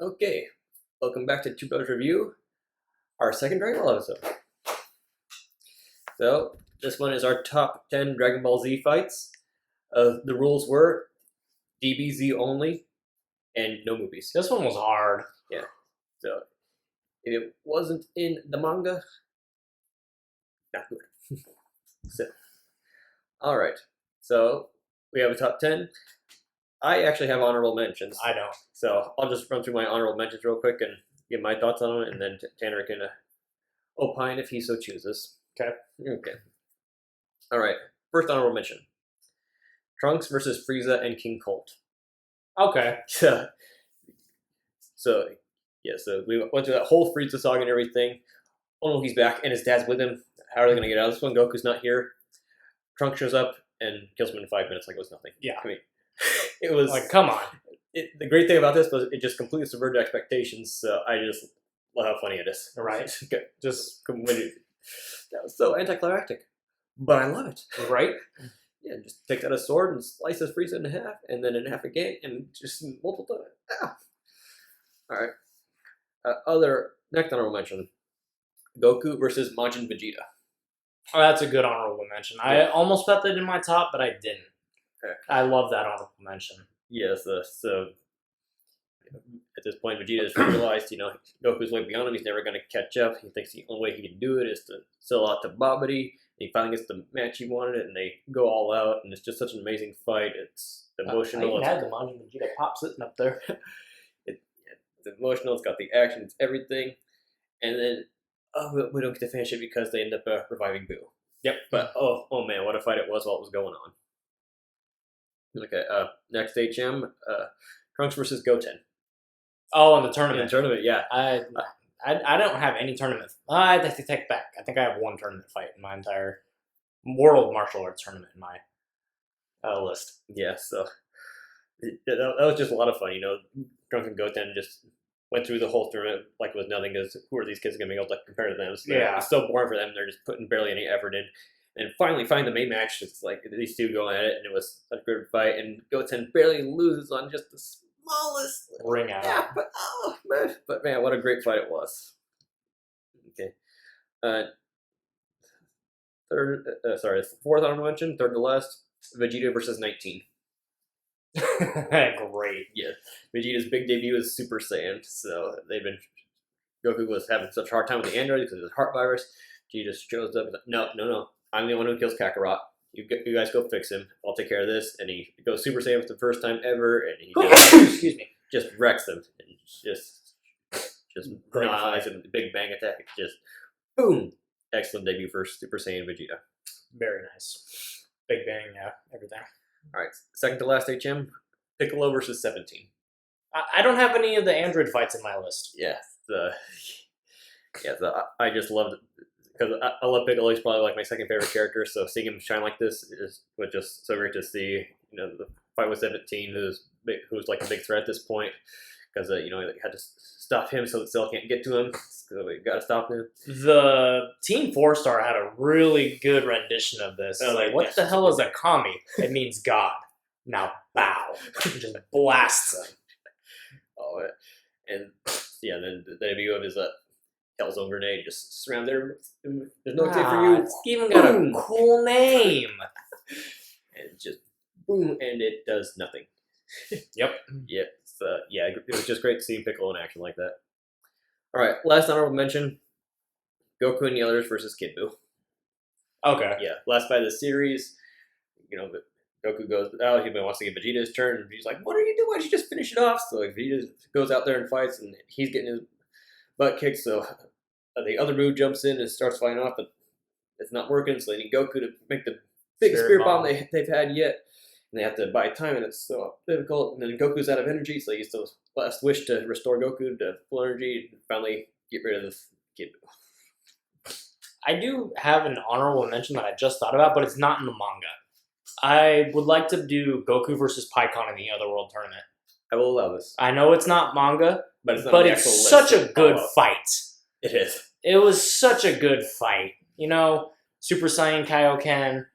Okay, welcome back to Two Brothers Review, our second Dragon Ball episode. So, this one is our top 10 Dragon Ball Z fights. The rules were DBZ only and no movies. This one was hard. Yeah, so if it wasn't in the manga, not good. So, alright, so we have a top 10. I actually have honorable mentions. I don't. So I'll just run through my honorable mentions real quick and give my thoughts on it, and then Tanner can opine if he so chooses. Okay. Okay. All right. First honorable mention: Trunks versus Frieza and King Colt. Okay. So we went through that whole Frieza saga and everything. Oh no, he's back, and his dad's with him. How are they going to get out of this one? Goku's not here. Trunks shows up and kills him in 5 minutes like it was nothing. Yeah. I mean, it was like, come on. The great thing about this was it just completely subverted expectations. So I just love how funny it is. Right. Just completely. That was so anticlimactic, but I love it. Right? Yeah, just takes out a sword and slices Frieza in half, and then in half again, and just multiple times. Ah. All right. Next honorable mention: Goku versus Majin Vegeta. Oh, that's a good honorable mention. Yeah. I almost put that in my top, but I didn't. Okay. I love that honorable mention. Yes. So at this point, Vegeta has realized, Goku's way beyond him. He's never going to catch up. He thinks the only way he can do it is to sell out to Babidi. He finally gets the match he wanted, and they go all out, and it's just such an amazing fight. It's emotional. I even had the Majin Vegeta pop sitting up there. It's emotional. It's got the action. It's everything. And then we don't get to finish it because they end up reviving Boo. Yep. But oh man, what a fight it was while it was going on. Okay. Next HM, Trunks versus Goten. Oh, in the In tournament. the tournament, yeah. I don't have any tournament. I have to take back. I think I have one tournament fight in my entire world martial arts tournament in my list. Yeah. So that was just a lot of fun. Trunks and Goten just went through the whole tournament like it was nothing. Because who are these kids going to be able to compare to them? So Yeah. It's so boring for them. They're just putting barely any effort in. And finally, find the main match. It's like these two going at it, and it was a good fight. And Goten barely loses on just the smallest Ring out. yeah, but man, what a great fight it was. Okay, fourth honorable mention, third to last, Vegeta versus 19. Great. Yeah, Vegeta's big debut is Super Saiyan. So Goku was having such a hard time with the android because of his heart virus. Vegeta shows up. No. I'm the one who kills Kakarot. You guys go fix him. I'll take care of this. And he goes Super Saiyan for the first time ever, and he Excuse me. just wrecks them. And just Great annihilates him with the Big Bang attack. Just boom! Excellent debut for Super Saiyan Vegeta. Very nice. Big Bang, yeah, everything. All right, second to last HM, Piccolo versus 17. I don't have any of the android fights in my list. Yeah, I just loved it. Because I love Piccolo. He's probably like my second favorite character. So seeing him shine like this was just so great to see. The fight with 17, who's like a big threat at this point. Because they had to stop him so that Cell can't get to him. So we got to stop him. The Team 4-Star had a really good rendition of this. Oh, Like, what yes. the hell is a kami? It means God. Now bow. Just blasts him. Oh, and yeah, then the debut of his Hellzone grenade just surround there. There's no escape for you. It's even got Boom. a cool name. And just boom, and it does nothing. Yep. Yeah, it was just great to see Piccolo in action like that. All right, last honorable mention: Goku and the others versus Kid Buu. Okay. Yeah, last fight of the series. Goku goes out. He wants to give Vegeta his turn, and he's like, "What are you doing? Why don't you just finish it off?" So Vegeta goes out there and fights, and he's getting his butt kicked. So the other Buu jumps in and starts fighting off, but it's not working. So they need Goku to make the biggest spirit bomb they've had yet. And they have to buy time, and it's so difficult. And then Goku's out of energy, so he gets the last wish to restore Goku to full energy and finally get rid of the Kid Buu. I do have an honorable mention that I just thought about, but it's not in the manga. I would like to do Goku versus Pikkon in the Otherworld tournament. I will allow this, I know it's not manga, but it's not but on the it's actual list. such a good Oh, fight. It is. It was such a good fight. Super Saiyan Kaioken,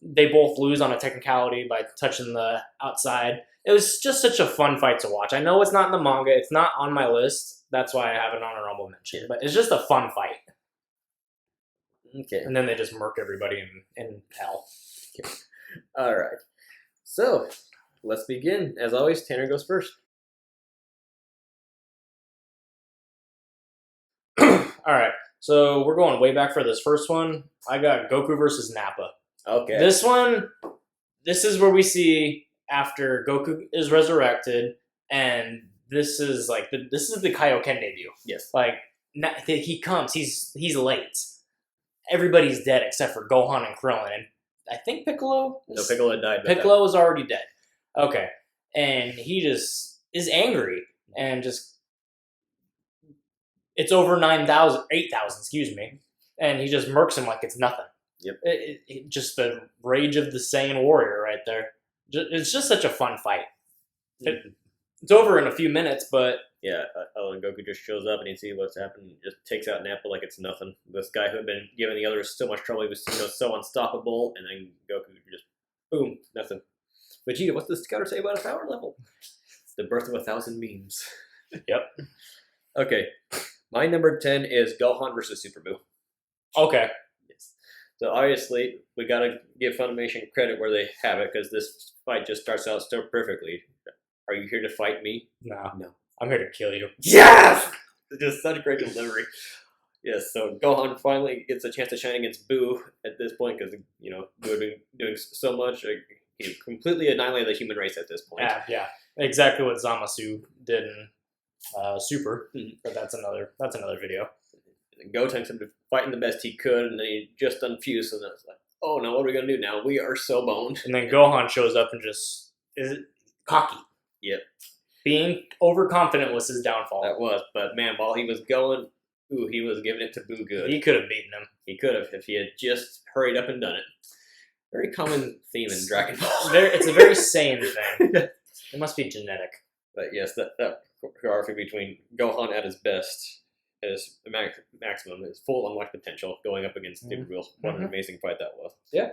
they both lose on a technicality by touching the outside. It was just such a fun fight to watch. I know it's not in the manga. It's not on my list. That's why I have an honorable mention. But it's just a fun fight. Okay. And then they just murk everybody in hell. All right. So let's begin. As always, Tanner goes first. All right. So we're going way back for this first one. I got Goku versus Nappa. Okay. This one, this is where we see after Goku is resurrected, and this is like this is the Kaioken debut. Yes. Like he comes, he's late. Everybody's dead except for Gohan and Krillin, and I think Piccolo. No, Piccolo died. Piccolo was already dead. Okay, and he just is angry and just. It's over 8,000, excuse me, and he just murks him like it's nothing. Yep. Just the rage of the Saiyan warrior right there. It's just such a fun fight. It's over in a few minutes, but yeah, and Goku just shows up and he sees what's happening, and just takes out Nappa like it's nothing. This guy who had been giving the others so much trouble, he was so unstoppable, and then Goku just boom, nothing. Vegeta, what's this counter say about his power level? The birth of 1,000 memes. Yep. Okay. My number 10 is Gohan versus Super Buu. Okay. Yes. So obviously, we gotta give Funimation credit where they have it, because this fight just starts out so perfectly. Are you here to fight me? No. No. I'm here to kill you. Yes! Just such great delivery. Yes, so Gohan finally gets a chance to shine against Buu at this point, because, Buu had been doing so much. He completely annihilated the human race at this point. Yeah. Exactly what Zamasu did in Super, but that's another video. And Gotenks had been fighting the best he could, and then he just unfused, and then it's like, oh no, what are we gonna do now? We are so boned. And then Gohan shows up and just is cocky. Yep. Being overconfident was his downfall. That was, but man, while he was going, he was giving it to Buu good. He could have beaten him. He could have if he had just hurried up and done it. Very common theme in Dragon Ball. It's a very Saiyan thing. It must be genetic. But yes, that choreography between Gohan at his best, at his maximum, his full unlocked potential, going up against Super Buu. What an amazing fight that was. Yeah.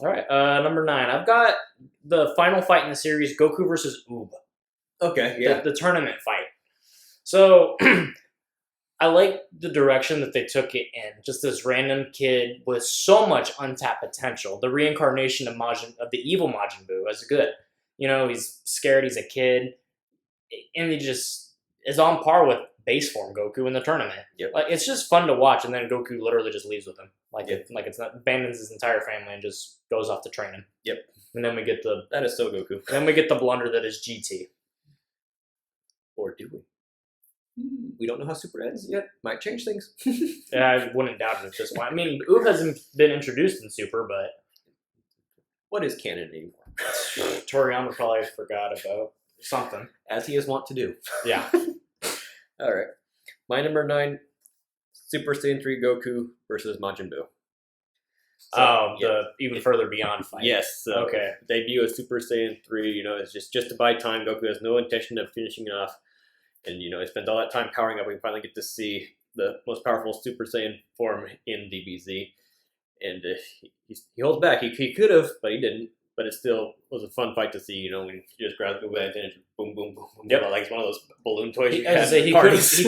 All right, number 9. I've got the final fight in the series, Goku versus Oob. Okay, yeah. The tournament fight. So, I like the direction that they took it in. Just this random kid with so much untapped potential. The reincarnation of the evil Majin Buu is good. He's scared, he's a kid, and he just is on par with base form Goku in the tournament. Yep. Like, it's just fun to watch, and then Goku literally just leaves with him. It's not, abandons his entire family and just goes off to training. Yep. And then we get that is so Goku. Then we get the blunder that is GT. Or do we? We don't know how Super ends yet. Might change things. Yeah, I wouldn't doubt it at this point. I mean, Oob hasn't been introduced in Super, but what is canon anymore? Toriyama probably forgot about something. As he is wont to do. Yeah. All right. My number 9, Super Saiyan 3 Goku versus Majin Buu. So, the even further beyond fight. Yes. So okay. Debut of Super Saiyan 3, it's just to buy time. Goku has no intention of finishing it off. And, he spends all that time powering up. We finally get to see the most powerful Super Saiyan form in DBZ. And he holds back. He could have, but he didn't. But it still was a fun fight to see, when he just grabs the way and boom, boom, boom, boom. Yep. Like it's one of those balloon toys. He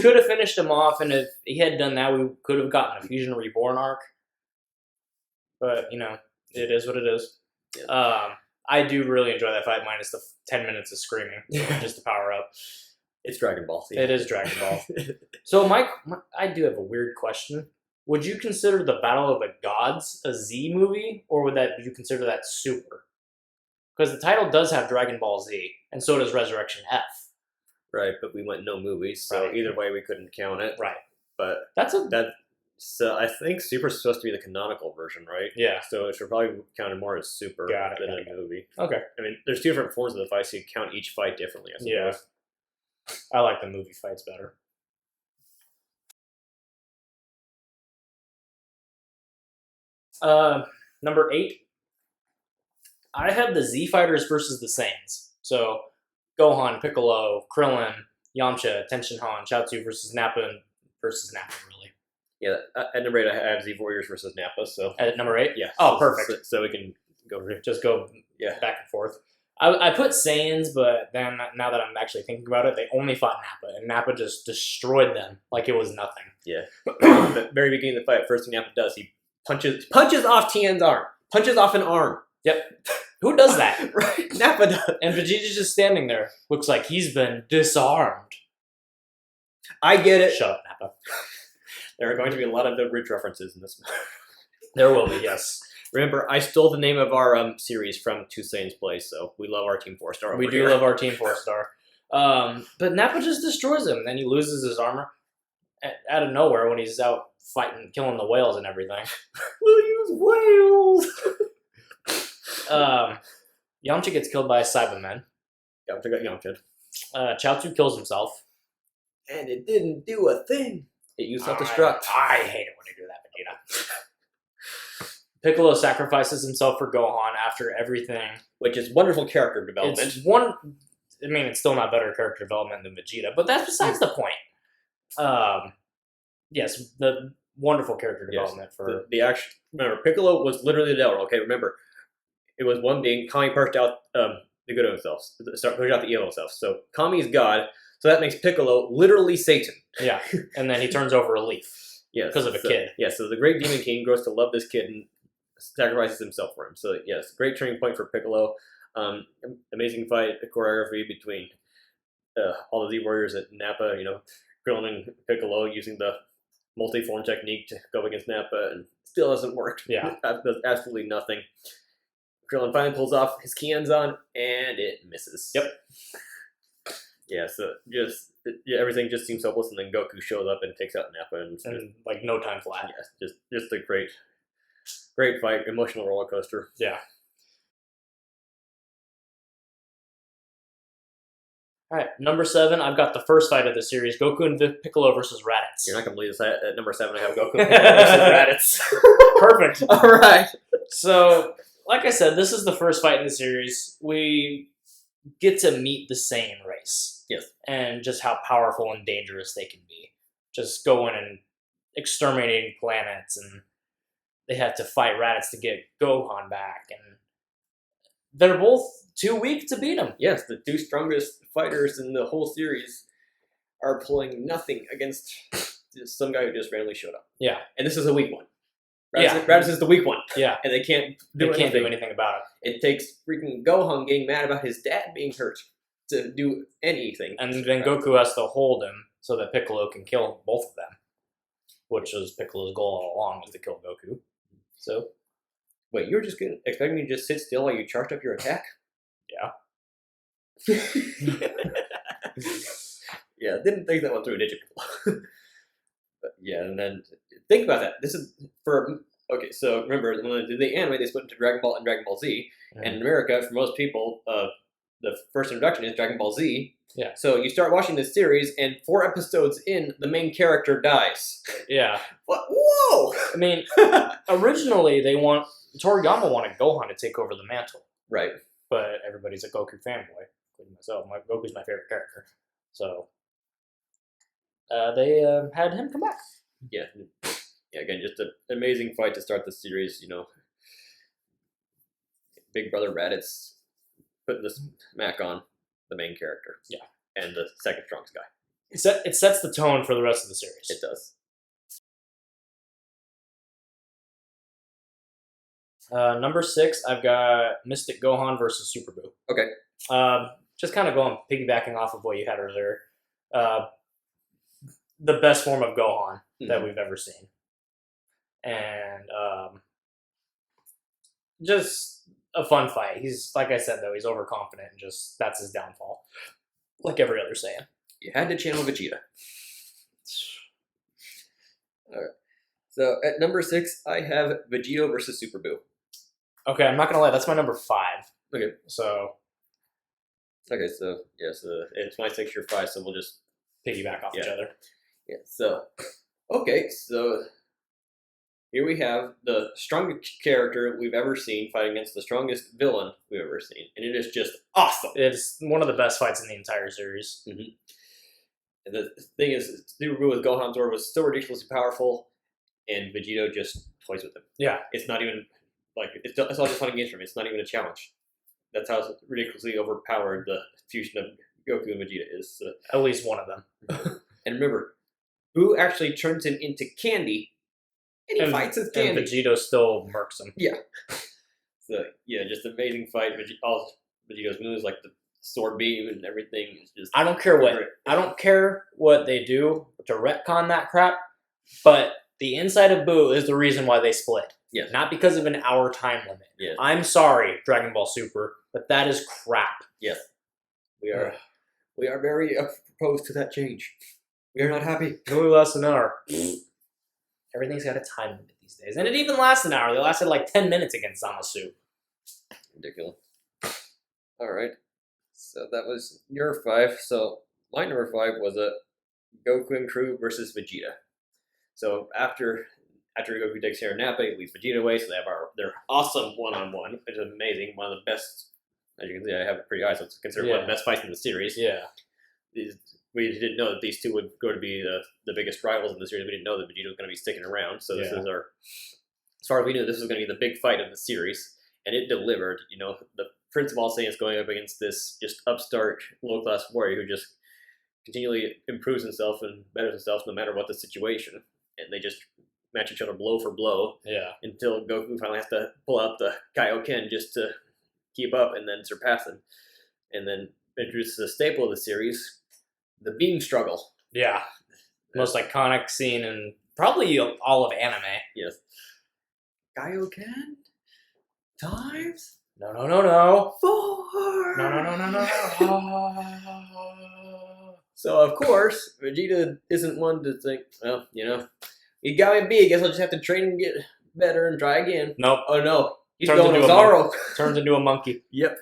could have finished him off, and if he had done that, we could have gotten a Fusion Reborn arc. But, it is what it is. Yeah. I do really enjoy that fight, minus the 10 minutes of screaming, just to power up. It's Dragon Ball. It is Dragon Ball. So, I do have a weird question. Would you consider the Battle of the Gods a Z movie, or would you consider that Super? Because the title does have Dragon Ball Z, and so does Resurrection F. Right, but we went no movies, so either way we couldn't count it. Right. But so I think Super's supposed to be the canonical version, right? Yeah. So it should probably be counted more as Super than a movie. Okay. I mean, there's 2 different forms of the fight, so you count each fight differently, I suppose. Yeah. I like the movie fights better. Number 8. I have the Z Fighters versus the Saiyans. So, Gohan, Piccolo, Krillin, Yamcha, Tenshinhan, Chaozu versus Nappa, really. Yeah, at number 8 I have Z Warriors versus Nappa. So At number 8? yeah. Oh, perfect. So we can go. Just go Yeah. back and forth. I put Saiyans, but then now that I'm actually thinking about it, they only fought Nappa, and Nappa just destroyed them like it was nothing. Yeah. At the very beginning of the fight, first thing Nappa does, he punches off Tien's arm. Punches off an arm. Yep. Who does that? Right. Nappa does. And Vegeta's just standing there. Looks like he's been disarmed. I get it. Shut up, Nappa. There are going to be a lot of Bridge references in this. There will be, yes. Remember, I stole the name of our series from Two Saiyans Play, so we love our Team 4-star. We do love our Team 4-star. But Nappa just destroys him. Then he loses his armor out of nowhere when he's out fighting, killing the whales and everything. We'll use whales! Yamcha gets killed by a Cyberman. Yamcha got Yamcha. Chaozu kills himself. And it didn't do a thing. It used self-destruct. I hate it when they do that, Vegeta. Piccolo sacrifices himself for Gohan after everything. Which is wonderful character development. It's still not better character development than Vegeta, but that's besides the point. Yes, the wonderful character development for the action. Remember, Piccolo was literally the devil. Okay, remember, it was one being. Kami pushed out the good of himself. Pushed out the evil himself. So Kami is God. So that makes Piccolo literally Satan. Yeah, and then he turns over a leaf. Yes, because of a kid. Yeah, so the Great Demon King grows to love this kid and sacrifices himself for him. So yes, great turning point for Piccolo. Amazing fight choreography between all the Z Warriors at Nappa. Krillin and Piccolo using the multi-form technique to go against Nappa, and still doesn't work. Yeah, does absolutely nothing. Krillin finally pulls off his Kienzan, and it misses. Yep. Yeah, so everything just seems hopeless, and then Goku shows up and takes out Nappa, and like no time flat. Yeah, just a great fight, emotional roller coaster. Yeah. All right, number 7. I've got the first fight of the series: Goku and Piccolo versus Raditz. You're not gonna believe this. At number 7, I have Goku and Piccolo versus Raditz. Perfect. All right. So, like I said, this is the first fight in the series. We get to meet the Saiyan race. Yes. And just how powerful and dangerous they can be. Just going and exterminating planets, and they have to fight Raditz to get Gohan back, and they're both too weak to beat him. Yes, the two strongest fighters in the whole series are pulling nothing against some guy who just randomly showed up. Yeah. And this is a weak one. Raditz is the weak one. Yeah. And they can't do anything about it. It takes freaking Gohan getting mad about his dad being hurt to do anything. And then Goku has to hold him so that Piccolo can kill both of them, which was Piccolo's goal all along, was to kill Goku. So, wait, you were just expecting me to just sit still while you charged up your attack? Yeah. Yeah, didn't think that one through, did you? But yeah, and then think about that. This is okay. So remember, when they did the anime, they split into Dragon Ball and Dragon Ball Z. Mm-hmm. And in America, for most people, the first introduction is Dragon Ball Z. Yeah. So you start watching this series, and 4 episodes in, the main character dies. Yeah. What? Whoa! I mean, originally Toriyama wanted Gohan to take over the mantle. Right. But everybody's a Goku fanboy, including myself. Goku's my favorite character. So they had him come back. Yeah. Yeah, again, just an amazing fight to start the series, Big Brother Raditz putting the smack on the main character. Yeah. And the second strongest guy. It sets the tone for the rest of the series. It does. Number 6, I've got Mystic Gohan versus Super Buu. Okay. Just kind of piggybacking off of what you had earlier. The best form of Gohan that we've ever seen. And just a fun fight. He's, like I said, though, he's overconfident, and that's his downfall. Like every other Saiyan. You had to channel Vegeta. All right. So at number 6, I have Vegito versus Super Buu. Okay, I'm not gonna lie, that's my number 5. Okay. So it's my 6, your 5, so we'll just piggyback off each other. Yeah. So here we have the strongest character we've ever seen fight against the strongest villain we've ever seen, and it is just awesome. It's one of the best fights in the entire series. Mm-hmm. And the thing is, Super Buu with Gohan Zord was so ridiculously powerful, and Vegito just toys with him. Yeah. It's not even like it's all just fun and games for him. It's not even a challenge. That's how ridiculously overpowered the fusion of Goku and Vegeta is. At least one of them. And remember, Boo actually turns him into candy, and he fights as candy. And Vegito still murks him. Yeah. So yeah, just amazing fight. All Vegito's moves, like the sword beam and everything, is just. I don't care what they do to retcon that crap, but the inside of Boo is the reason why they split. Yes. Not because of an hour time limit. Yes. I'm sorry, Dragon Ball Super, but that is crap. Yes. We are very opposed to that change. We are not happy. It only lasts an hour. Everything's got a time limit these days. And it even lasts an hour. They lasted like 10 minutes against Zamasu. Ridiculous. Alright. So that was your 5. So my number 5 was a Goku and crew versus Vegeta. So after Goku takes care of Nappa, he leads Vegeta away, so they have their awesome one-on-one, which is amazing. One of the best, as you can see, I have it pretty high, so it's considered one of the best fights in the series. Yeah. We didn't know that these two would go to be the biggest rivals in the series. We didn't know that Vegeta was going to be sticking around. So this is as far as we knew, this was going to be the big fight of the series, and it delivered. You know, the Prince of All Saiyans going up against this just upstart, low-class warrior who just continually improves himself and betters himself no matter what the situation, and they just match each other blow for blow. Yeah. Until Goku finally has to pull out the Kaioken just to keep up and then surpass him, and then introduces a staple of the series. The beam struggle. Yeah. Most iconic scene in probably all of anime. Yes. Kaioken? Times? No. 4! No. So, of course, Vegeta isn't one to think, well, you know, he got me beat. I guess I'll just have to train and get better and try again. Nope. Oh, no. He's Turns going into to Zaro. Turns into a monkey. Yep.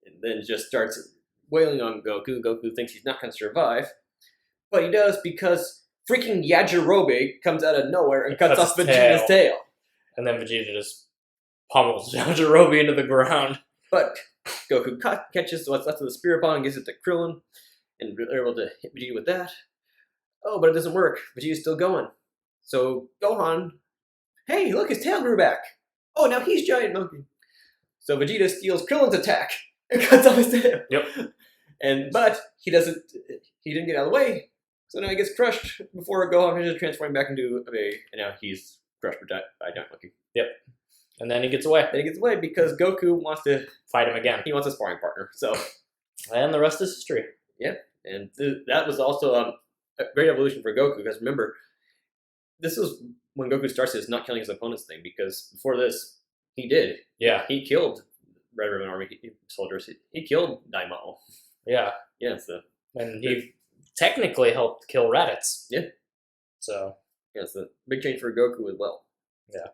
And then just starts wailing on Goku. Goku thinks he's not going to survive. But he does because freaking Yajirobe comes out of nowhere and cuts off Vegeta's tail. And then Vegeta just pummels Yajirobe into the ground. But Goku catches what's left of the Spirit Ball and gives it to Krillin. And they're able to hit Vegeta with that. Oh, but it doesn't work. Vegeta's still going. So Gohan, hey, look, his tail grew back. Oh, now he's Giant Monkey. So Vegeta steals Krillin's attack and cuts off his tail. Yep. But he didn't get out of the way. So now he gets crushed before Gohan finishes transforming back into and now he's crushed by Giant Monkey. Yep. And then he gets away. Then he gets away because Goku wants to fight him again. He wants a sparring partner. So, and the rest is history. Yep. And that was also a great evolution for Goku because remember, this was when Goku starts his not killing his opponents thing because before this, he did. Yeah. He killed Red Ribbon Army soldiers. He killed Daimao. Yeah. Yeah. So. And he technically helped kill Raditz. Yeah. So. Yeah, it's a big change for Goku as well. Yeah.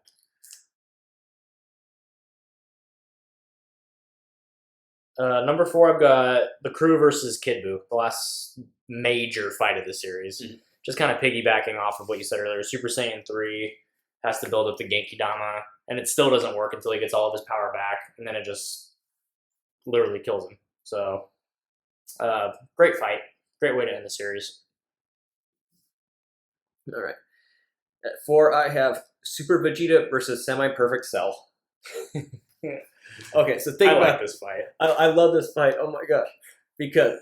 Number 4, I've got the crew versus Kid Buu, the last major fight of the series. Mm-hmm. Just kind of piggybacking off of what you said earlier. Super Saiyan 3 has to build up the Genki Dama, and it still doesn't work until he gets all of his power back, and then it just literally kills him. So, great fight. Great way to end the series. All right. At 4, I have Super Vegeta versus Semi-Perfect Cell. Okay, so think about this fight. I love this fight. Oh my gosh. Because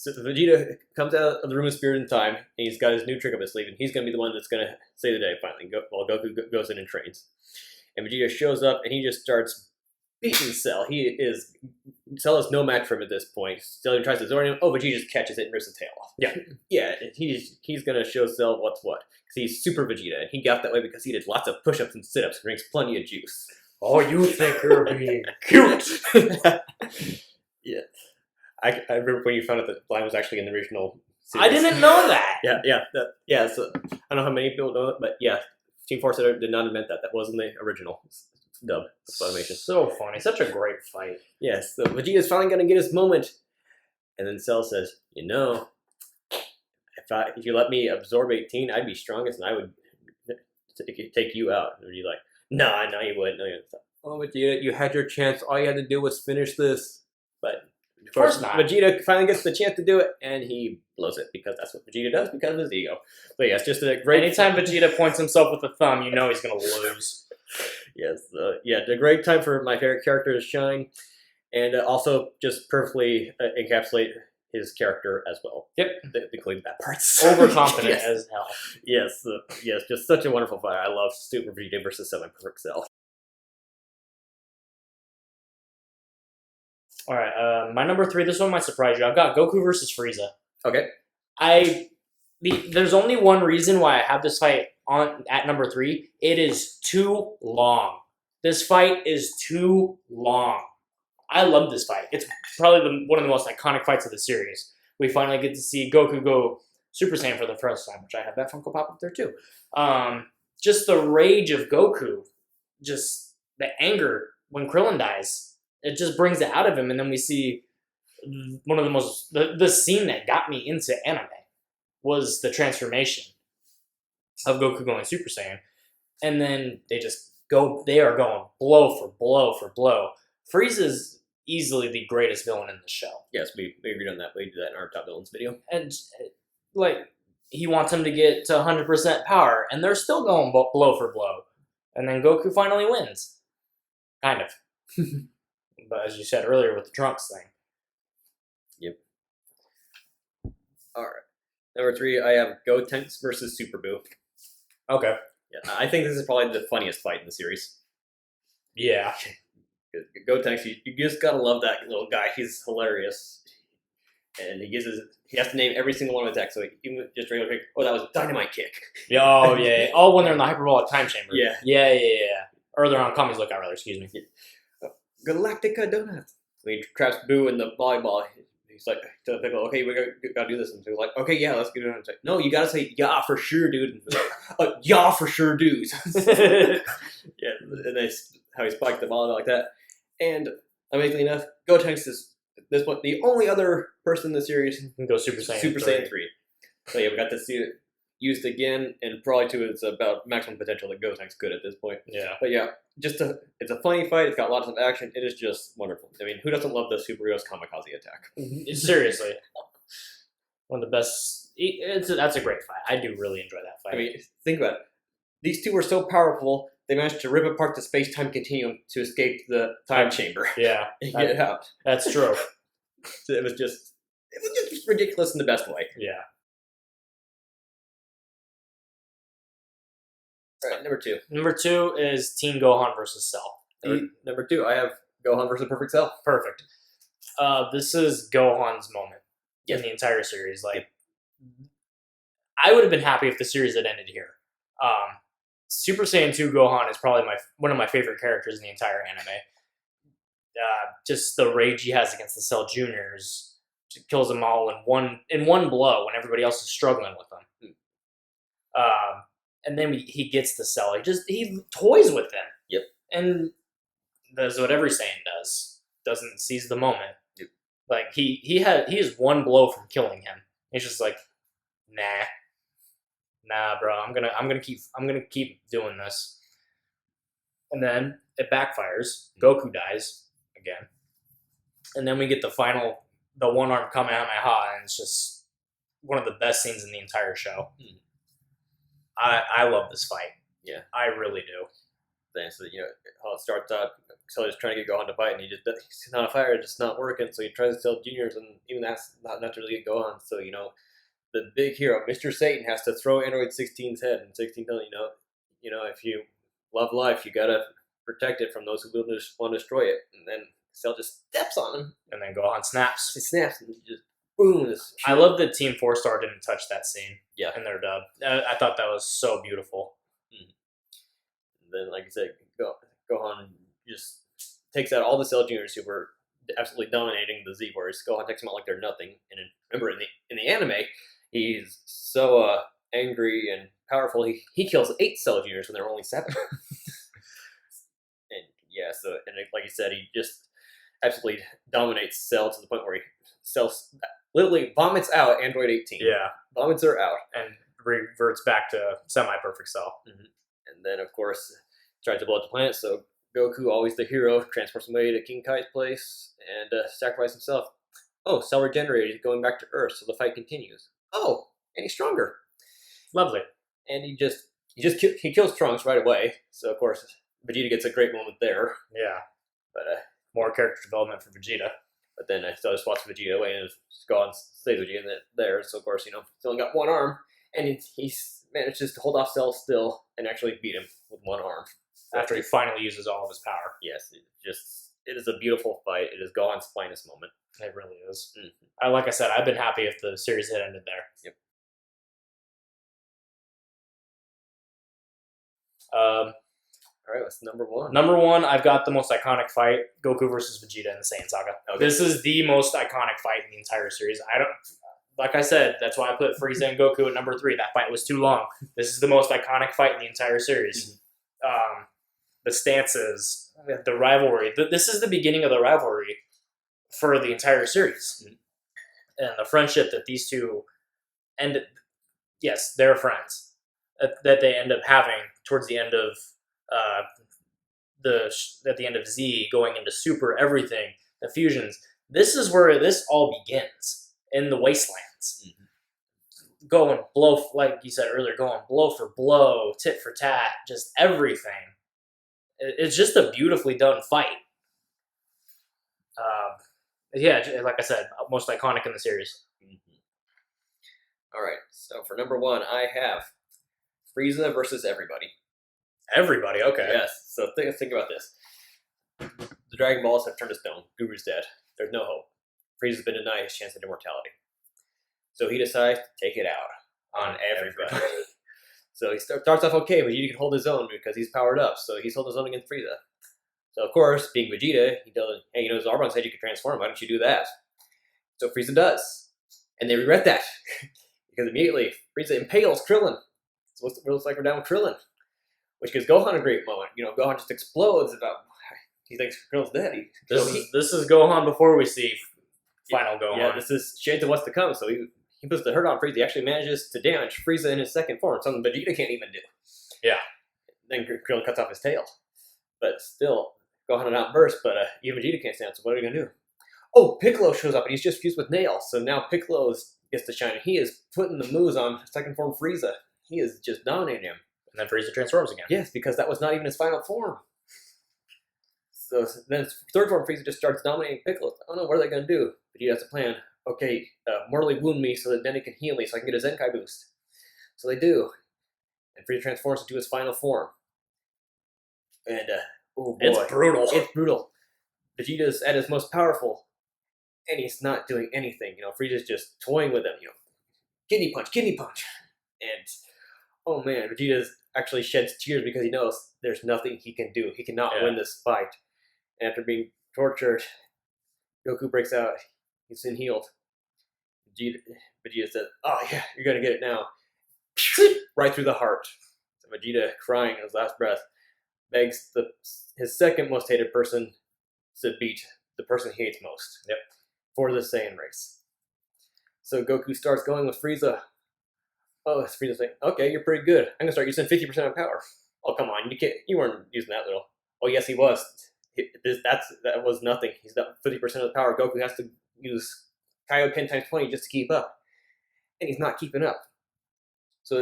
Vegeta comes out of the Room of Spirit in time, and he's got his new trick up his sleeve, and he's going to be the one that's going to save the day finally, while Goku goes in and trains. And Vegeta shows up, and he just starts beating Cell. Cell is no match for him at this point. Cell tries to Zord him. Oh, Vegeta just catches it and rips his tail off. Yeah. Yeah, he's going to show Cell what's what. Because he's Super Vegeta, and he got that way because he did lots of push-ups and sit-ups and drinks plenty of juice. Oh, you think you're being cute. Yeah. I remember when you found out that Blind was actually in the original series. I didn't know that. Yeah. So I don't know how many people know it, but yeah, Team Force did not invent that. That wasn't the original dub of Funimation. So funny. Such a great fight. Yes. So Vegeta's finally going to get his moment. And then Cell says, you know, if you let me absorb 18, I'd be strongest and I would take you out. And you're like, no, you wouldn't. No, you wouldn't. Oh, Vegeta, you had your chance. All you had to do was finish this. But Of course not. Vegeta finally gets the chance to do it, and he blows it because that's what Vegeta does because of his ego. But yeah, it's just a great. Anytime Vegeta points himself with a thumb, you know he's gonna lose. Yes, yeah, the great time for my favorite character to shine, and also just perfectly encapsulate his character as well. Yep, including that part. Overconfident Yes. as hell. Yes, yes, just such a wonderful fight. I love Super Vegeta versus Semi Perfect Cell. All right, my number 3. This one might surprise you. I've got Goku versus Frieza. Okay. There's only one reason why I have this fight on at number 3. It is too long. This fight is too long. I love this fight. It's probably one of the most iconic fights of the series. We finally get to see Goku go Super Saiyan for the first time, which I have that Funko Pop up there too. Just the rage of Goku, just the anger when Krillin dies. It just brings it out of him, and then we see one of the most the scene that got me into anime was the transformation of Goku going Super Saiyan, and then they are going blow for blow for blow. Frieza's easily the greatest villain in the show. Yes, we agreed on that. We did that in our top villains video, and like he wants him to get to 100% power, and they're still going blow for blow, and then Goku finally wins, kind of. But as you said earlier with the Trunks thing. Yep. All right. Number 3, I have Gotenks versus Super Buu. Okay. Yeah, I think this is probably the funniest fight in the series. Yeah. Gotenks, you just gotta love that little guy. He's hilarious, and he has to name every single one of his attacks. So even just regular kick. Oh, that was dynamite kick. Oh yeah. Oh, when they're in the hyperbolic time chamber. Yeah. Yeah. Or they're on Kami's Lookout, rather. Excuse me. Yeah. Galactica Donuts. So he traps Boo in the volleyball. He's like to Piccolo, okay, we gotta do this. And so he's like, okay, yeah, let's get it. It's like, no, you gotta say yeah for sure, dude. And like, yeah for sure, dude. Yeah, and how he spiked the volleyball like that. And amazingly enough, Gotenks is at this point the only other person in the series can go Super Saiyan. Super Saiyan 3. So yeah, we got to see it used again, and probably to its about maximum potential that Gotenks could at this point. Yeah. But yeah, it's a funny fight. It's got lots of action. It is just wonderful. I mean, who doesn't love the superheroes kamikaze attack? Seriously, one of the best. That's a great fight. I do really enjoy that fight. I mean, think about it. These two were so powerful, they managed to rip apart the space-time continuum to escape the time chamber. Yeah, and get out. That's true. So it was just ridiculous in the best way. Yeah. All right, number 2. Number 2 is Teen Gohan versus Cell. Number 2, I have Gohan versus Perfect Cell. Perfect. This is Gohan's moment in the entire series. Like, I would have been happy if the series had ended here. Super Saiyan 2 Gohan is probably one of my favorite characters in the entire anime. Just the rage he has against the Cell Juniors, kills them all in one blow when everybody else is struggling with them. And then he gets the Cell. He toys with them. Yep. And does what every Saiyan does. Doesn't seize the moment. Yep. Like he is one blow from killing him. He's just like, nah, bro. I'm gonna keep doing this. And then it backfires. Goku dies again. And then we get the one-arm Kamehameha, and it's just one of the best scenes in the entire show. I love this fight. Yeah, I really do. Then so how it starts out, Cell is trying to get Gohan to fight, and he's not a fighter, it's just not working. So he tries to tell Juniors, and even that's not to really get Gohan. So the big hero, Mr. Satan, has to throw Android 16's head, and 16 tells if you love life, you gotta protect it from those who want to destroy it. And then Cell just steps on him, and then Gohan snaps. He snaps, and he just boom. I love that Team 4-Star didn't touch that scene. Yeah, in their dub. I thought that was so beautiful. And then, like I said, Gohan just takes out all the Cell Juniors who were absolutely dominating the Z Warriors. Gohan takes them out like they're nothing. And remember, in the anime, he's so angry and powerful. He kills 8 Cell Juniors when there were only 7. And yeah, like you said, he just absolutely dominates Cell to the point where Cell literally vomits out Android 18. Yeah. Vomits her out. And reverts back to semi-perfect Cell. Mm-hmm. And then, of course, tries to blow up the planet, so Goku, always the hero, transports him away to King Kai's place and sacrifices himself. Oh, cell regenerated, he's going back to Earth, so the fight continues. Oh, and he's stronger. Lovely. And he kills Trunks right away. So of course Vegeta gets a great moment there. Yeah. But More character development for Vegeta. But then I still just watch Vegeta away and just go on and stays Vegeta there. So of course, he's only got one arm, and he manages to hold off Cell still and actually beat him with one arm. After he finally uses all of his power. Yes, it is a beautiful fight. It is Gohan's finest moment. It really is. Mm-hmm. Like I said, I've been happy if the series had ended there. Yep. All right, what's number one? Number one, I've got the most iconic fight: Goku versus Vegeta in the Saiyan Saga. Okay. This is the most iconic fight in the entire series. Like I said, that's why I put Frieza and Goku at number 3. That fight was too long. This is the most iconic fight in the entire series. Mm-hmm. The stances, the rivalry. This is the beginning of the rivalry for the entire series, and the friendship that these two end. Yes, they're friends that they end up having towards the end of at the end of Z, going into Super, everything, the fusions. This is where this all begins in the wastelands. Mm-hmm. Going blow, like you said earlier, going blow for blow, tit for tat, just everything. It's just a beautifully done fight. Yeah, like I said, most iconic in the series. Mm-hmm. All right, so for number one, I have Frieza versus everybody. Everybody, okay. Yes, so think about this. The Dragon Balls have turned to stone. Guru's dead. There's no hope. Frieza's been denied his chance at immortality. So he decides to take it out on everybody. So he starts off okay, Vegeta can hold his own because he's powered up, so he's holding his own against Frieza. So of course, being Vegeta, he doesn't, hey, Zarbon said you could transform, why don't you do that? So Frieza does. And they regret that. Because immediately, Frieza impales Krillin. So it looks like we're down with Krillin. Which gives Gohan a great moment. Gohan just explodes about, he thinks Krillin's dead. This is Gohan before we see final Gohan. Yeah, this is shades of what's to come, so he puts the hurt on Frieza. He actually manages to damage Frieza in his second form, something Vegeta can't even do. Yeah. Then Krillin cuts off his tail. But still, Gohan had outburst, but even Vegeta can't stand, so what are we going to do? Oh, Piccolo shows up, and he's just fused with Nail, so now Piccolo gets to shine. He is putting the moves on second form Frieza. He is just dominating him. And then Frieza transforms again. Yes, because that was not even his final form. So then third form Frieza just starts dominating Piccolo. Oh no, what are they going to do? Vegeta has a plan. Okay, mortally wound me so that then he can heal me so I can get a Zenkai boost. So they do. And Frieza transforms into his final form. And, oh boy. It's brutal. It's brutal. Vegeta's at his most powerful. And he's not doing anything. Frieza's just toying with him. Kidney punch. And, oh man, Vegeta actually sheds tears because he knows there's nothing he can do. He cannot win this fight. And after being tortured, Goku breaks out. He's been healed. Vegeta says, oh yeah, you're going to get it now. Right through the heart. So Vegeta, crying in his last breath, begs his second most hated person to beat the person he hates most. Yep. For the Saiyan race. So Goku starts going with Frieza. Oh, Frieza's like, okay, you're pretty good. I'm going to start using 50% of power. Oh, come on. You weren't using that little. Oh, yes, he was. That was nothing. He's got 50% of the power. Goku has to use Kaioken times 20 just to keep up. And he's not keeping up. So,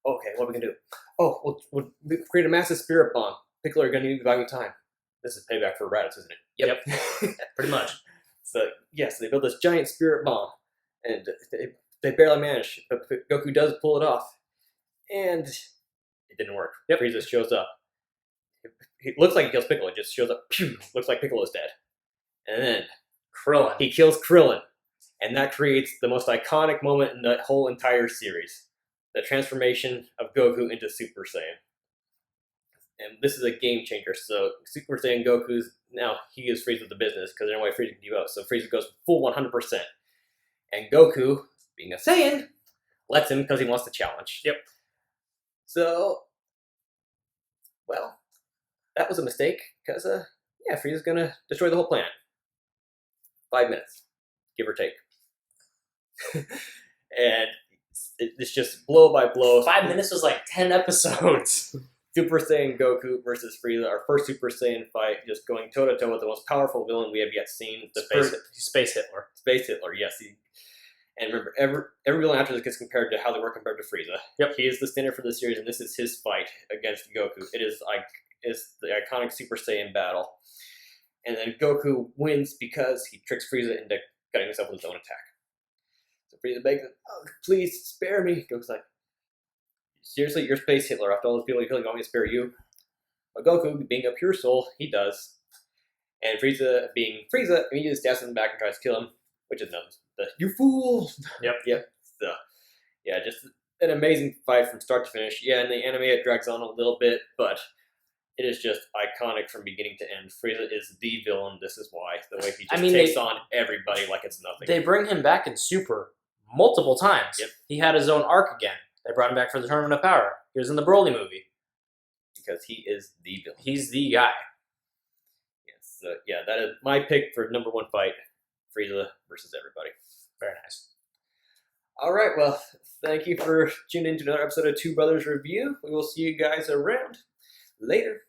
okay, what are we going to do? Oh, we'll create a massive spirit bomb. Piccolo are going to need buying time. This is payback for Raditz, isn't it? Yep. Pretty much. So, yes, they build this giant spirit bomb. And they barely manage, but Goku does pull it off. And it didn't work. Yep. Frieza shows up. He looks like he kills Piccolo. It just shows up. Pew, looks like Piccolo's dead. And then Krillin. He kills Krillin. And that creates the most iconic moment in the whole entire series. The transformation of Goku into Super Saiyan. And this is a game changer. So Super Saiyan Goku's, now he is Frieza the business, because there's no way Frieza can devote. So Frieza goes full 100%. And Goku, being a Saiyan, lets him because he wants to challenge. Yep. So, well, that was a mistake, because, Frieza's going to destroy the whole planet. 5 minutes, give or take. And it's just blow by blow. 5 minutes was like 10 episodes. Super Saiyan Goku versus Frieza, our first Super Saiyan fight, just going toe to toe with the most powerful villain we have yet seen. The Space Hitler. Space Hitler, yes. And remember, every villain after this gets compared to how they were compared to Frieza. Yep. He is the standard for the series, and this is his fight against Goku. It is the iconic Super Saiyan battle. And then Goku wins because he tricks Frieza into cutting himself with his own attack. So Frieza begs him, oh, please spare me. Goku's like, seriously, you're Space Hitler. After all those people you killed, you want me to spare you? But Goku, being a pure soul, he does. And Frieza, being Frieza, immediately stabs him back and tries to kill him, which is nothing. You fool! Yep. So, yeah, just an amazing fight from start to finish. Yeah, in the anime it drags on a little bit, but it is just iconic from beginning to end. Frieza is the villain. This is why. The way he just takes on everybody like it's nothing. They bring him back in Super multiple times. Yep. He had his own arc again. They brought him back for the Tournament of Power. He was in the Broly movie. Because he is the villain. He's the guy. Yes. So, yeah, that is my pick for number one fight. Frieza versus everybody. Very nice. All right, well, thank you for tuning in to another episode of Two Brothers Review. We will see you guys around later.